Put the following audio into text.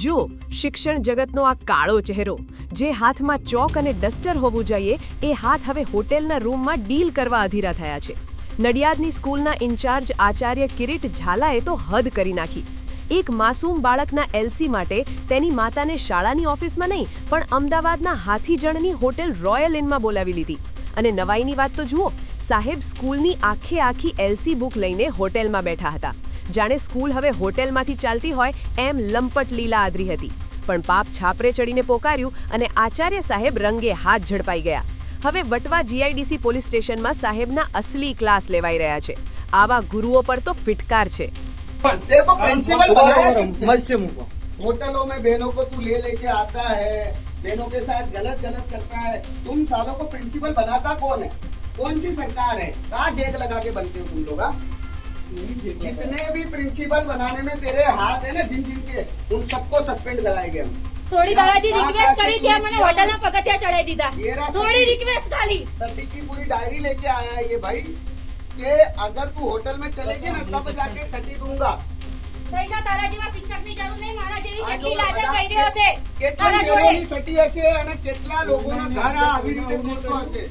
જો શિક્ષણ જગતનો આ કાળો ચહેરો, જે હાથમાં ચોક અને ડસ્ટર હોવું જોઈએ, એ હાથ હવે હોટેલના રૂમમાં ડીલ કરવા અધીરા થયા છે. નડિયાદની સ્કૂલના ઇન્ચાર્જ આચાર્ય કિરીટ ઝાલાએ તો હદ કરી નાખી. એક માસૂમ બાળકના એલસી માટે તેની માતાને શાળાની ઓફિસમાં નહીં પણ અમદાવાદના હાથીજણની હોટેલ રોયલ ઇનમાં બોલાવી લીધી. અને નવાઈની વાત તો જુઓ, સાહેબ સ્કૂલની આખી એલસી બુક લઈને હોટેલમાં બેઠા હતા. જાણે સ્કૂલ હવે હોટેલમાંથી ચાલતી હોય એમ લંપટ લીલા આદરી હતી. પણ પાપ છાપરે ચડીને પોકાર્યું અને આચાર્ય સાહેબ રંગે હાથ ઝડપાઈ ગયા. હવે વટવા જીઆઈડીસી પોલીસ સ્ટેશનમાં સાહેબના અસલી ક્લાસ લેવાઈ રહ્યા છે. આવા ગુરુઓ પર તો ફિટકાર છે. देखो प्रिंसिपल बनाया किसने? होटलों में बहनों को तू ले लेके आता है, बहनों के साथ गलत करता है. तुम सालों को प्रिंसिपल बनाता कौन है? कौन सी सरकार है? कहाँ जेल लगा के बनते हो तुम लोग? जितने भी प्रिंसिपल बनाने में तेरे हाथ है ना, जिन के उन सबको सस्पेंड कराएंगे हम. થોડી દાડાથી રિક્વેસ્ટ કરી ત્યાં મને હોટલના પગથિયા ચડાઈ દીધા. થોડી રિક્વેસ્ટ ખાલી. सटी की पूरी डायरी लेके आया है ये भाई कि अगर तू होटल में चलेगी ना तब जाके सटी दूंगा. પૈસા તારા જેવા શિક્ષકની જરૂર નહીં, મારા જેવી કેટલી લાજર કરી રહ્યો છે. કેટલા લોકોની સટી હશે અને કેટલા લોકોના ઘર આવી રીતે તૂટતો હશે.